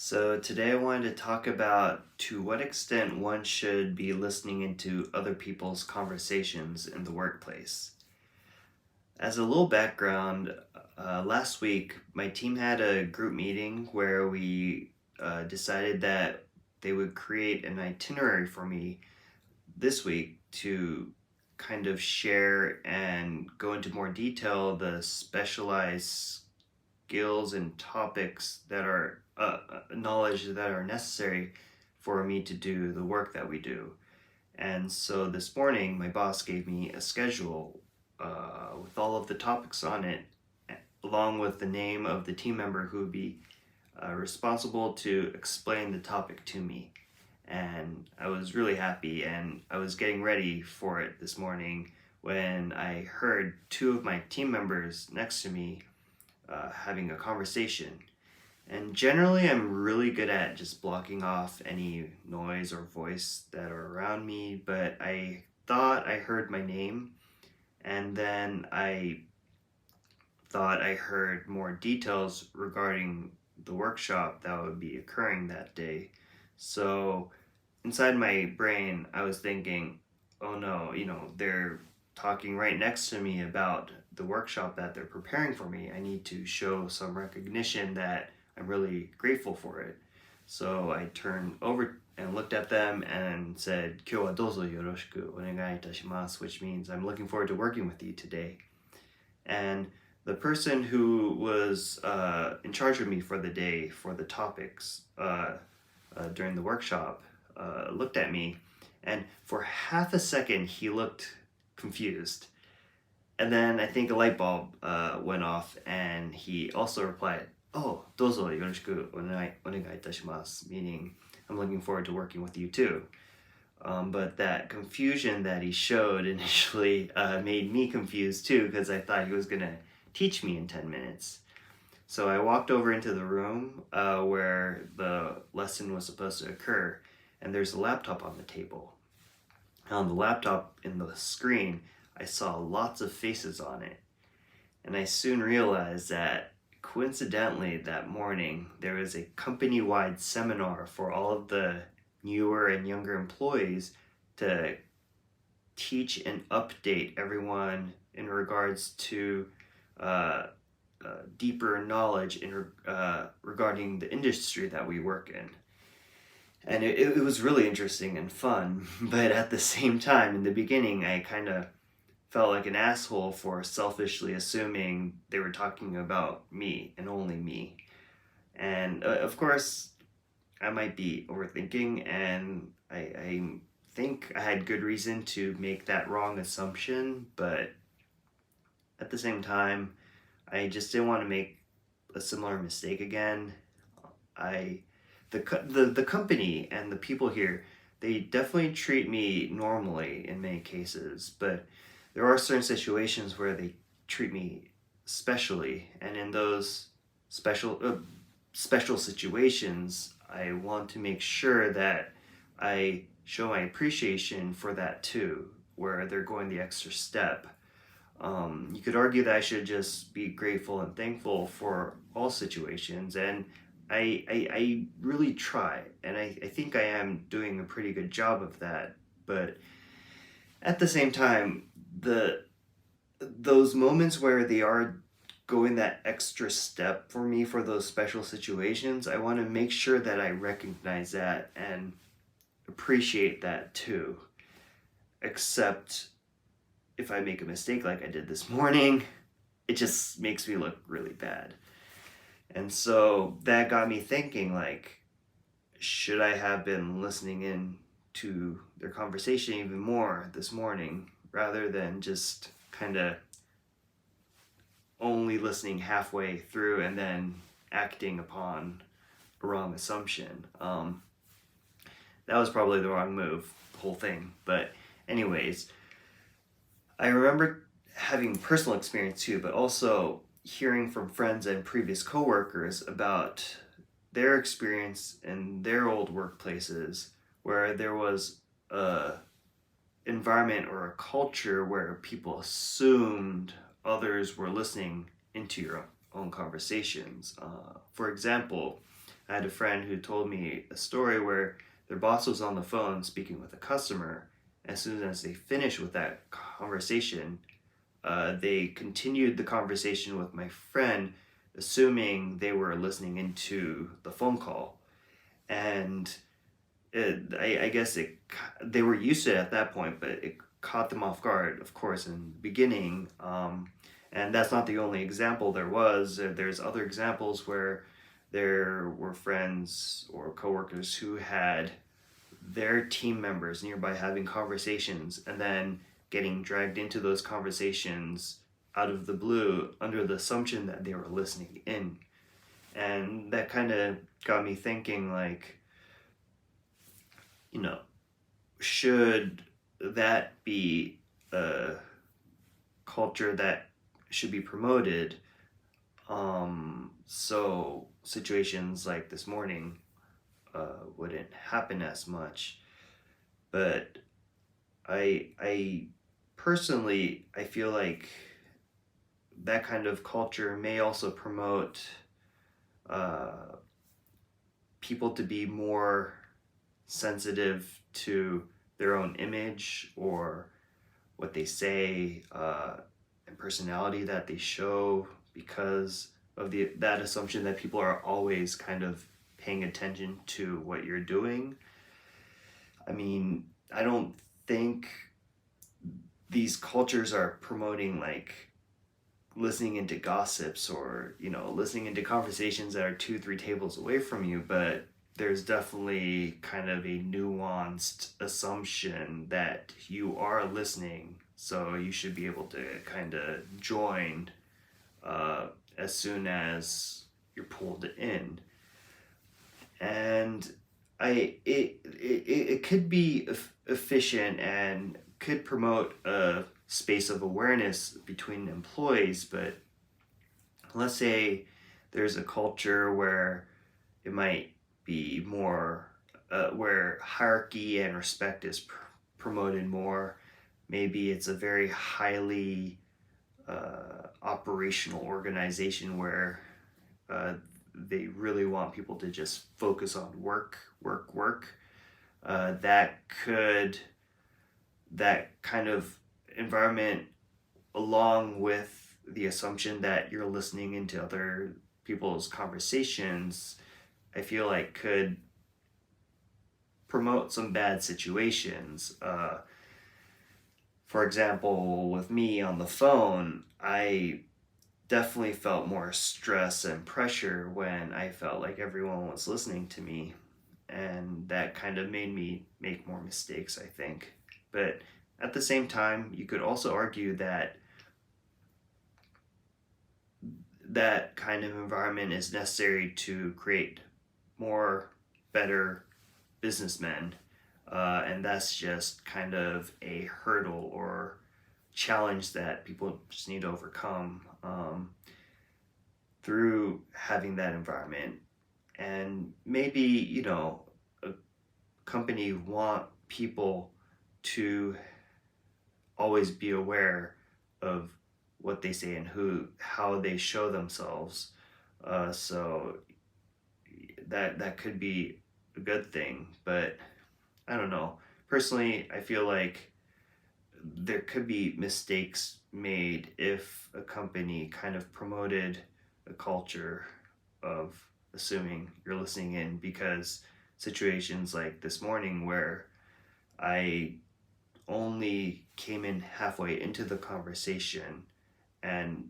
So today I wanted to talk about to what extent one should be listening into other people's conversations in the workplace. As a little background, last week my team had a group meeting where we decided that they would create an itinerary for me this week to kind of share and go into more detail the specialized skills and topics that are knowledge that are necessary for me to do the work that we do. And so this morning, my boss gave me a schedule with all of the topics on it, along with the name of the team member who would be responsible to explain the topic to me. And I was really happy, and I was getting ready for it this morning when I heard two of my team members next to me having a conversation. And generally, I'm really good at just blocking off any noise or voice that are around me, but I thought I heard my name, and then I thought I heard more details regarding the workshop that would be occurring that day. So inside my brain, I was thinking, oh no, they're talking right next to me about the workshop that they're preparing for me. I need to show some recognition that I'm really grateful for it. So I turned over and looked at them and said, 今日はどうぞよろしくお願いいたします, which means I'm looking forward to working with you today. And the person who was in charge of me for the day, for the topics during the workshop, looked at me, and for half a second he looked confused. And then I think a light bulb went off, and he also replied, "Oh, どうぞよろしくお願いいたします," meaning I'm looking forward to working with you too. But that confusion that he showed initially made me confused too, because I thought he was going to teach me in 10 minutes. So I walked over into the room where the lesson was supposed to occur, and there's a laptop on the table. On the laptop, in the screen, I saw lots of faces on it. And I soon realized that coincidentally that morning, there was a company-wide seminar for all of the newer and younger employees to teach and update everyone in regards to deeper knowledge regarding the industry that we work in. And it was really interesting and fun, but at the same time, in the beginning, I kind of felt like an asshole for selfishly assuming they were talking about me and only me. And of course, I might be overthinking, and I think I had good reason to make that wrong assumption, but at the same time, I just didn't want to make a similar mistake again. I the company and the people here, they definitely treat me normally in many cases, but there are certain situations where they treat me specially, and in those special situations, I want to make sure that I show my appreciation for that too, where they're going the extra step. You could argue that I should just be grateful and thankful for all situations, and I really try, and I think I am doing a pretty good job of that. But at the same time, those moments where they are going that extra step for me for those special situations, I want to make sure that I recognize that and appreciate that too. Except if I make a mistake like I did this morning, it just makes me look really bad. And so that got me thinking, like, should I have been listening in to their conversation even more this morning rather than just kind of only listening halfway through and then acting upon a wrong assumption? That was probably the wrong move, the whole thing. But anyways, I remember having personal experience too, but also hearing from friends and previous coworkers about their experience in their old workplaces where there was a environment or a culture where people assumed others were listening into your own conversations. For example, I had a friend who told me a story where their boss was on the phone speaking with a customer. As soon as they finished with that conversation, they continued the conversation with my friend, assuming they were listening into the phone call. And I guess they were used to it at that point, but it caught them off guard, of course, in the beginning. And that's not the only example there was. There's other examples where there were friends or coworkers who had their team members nearby having conversations and then getting dragged into those conversations out of the blue under the assumption that they were listening in. And that kind of got me thinking, like, you know, should that be a culture that should be promoted? So situations like this morning wouldn't happen as much. But I personally, I feel like that kind of culture may also promote uh, people to be more sensitive to their own image or what they say and personality that they show, because of that assumption that people are always kind of paying attention to what you're doing. I mean, I don't think these cultures are promoting like listening into gossips or, listening into conversations that are 2 3 tables away from you, but there's definitely kind of a nuanced assumption that you are listening, so you should be able to kind of join as soon as you're pulled in. And it could be efficient and could promote a space of awareness between employees, but let's say there's a culture where it might be more where hierarchy and respect is promoted more. Maybe it's a very highly operational organization where they really want people to just focus on work, work, work. That kind of environment, along with the assumption that you're listening into other people's conversations, I feel like could promote some bad situations. For example, with me on the phone, I definitely felt more stress and pressure when I felt like everyone was listening to me. And that kind of made me make more mistakes, I think. But at the same time, you could also argue that that kind of environment is necessary to create more better businessmen. And that's just kind of a hurdle or challenge that people just need to overcome through having that environment. And maybe, a company want people to always be aware of what they say and how they show themselves. So that could be a good thing, but I don't know. Personally, I feel like there could be mistakes made if a company kind of promoted a culture of assuming you're listening in, because situations like this morning where I only came in halfway into the conversation, and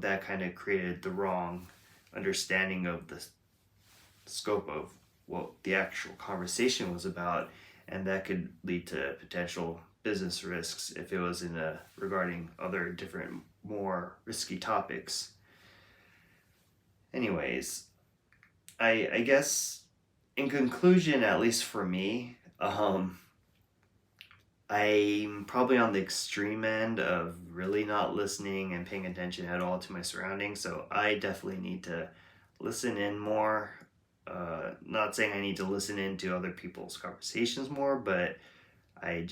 that kind of created the wrong understanding of the scope of what the actual conversation was about, and that could lead to potential business risks if it was regarding other different more risky topics. Anyways, I guess in conclusion, at least for me, I'm probably on the extreme end of really not listening and paying attention at all to my surroundings, so I definitely need to listen in more. Not saying I need to listen into other people's conversations more, but I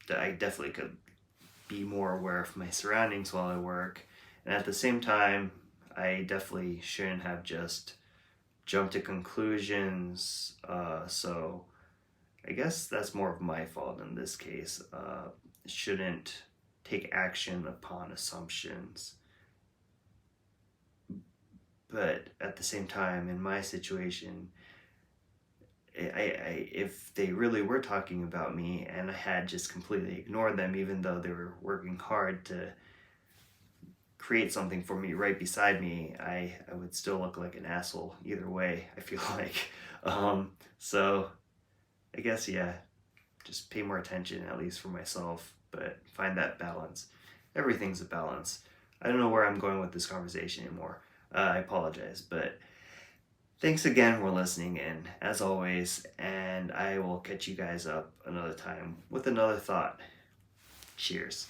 definitely could be more aware of my surroundings while I work. And at the same time, I definitely shouldn't have just jump to conclusions. So I guess that's more of my fault in this case. Shouldn't take action upon assumptions. But at the same time, in my situation, if they really were talking about me and I had just completely ignored them, even though they were working hard to create something for me right beside me, I would still look like an asshole either way, I feel like. So I guess, yeah, just pay more attention, at least for myself, but find that balance. Everything's a balance. I don't know where I'm going with this conversation anymore. I apologize, but thanks again for listening in, as always, and I will catch you guys up another time with another thought. Cheers.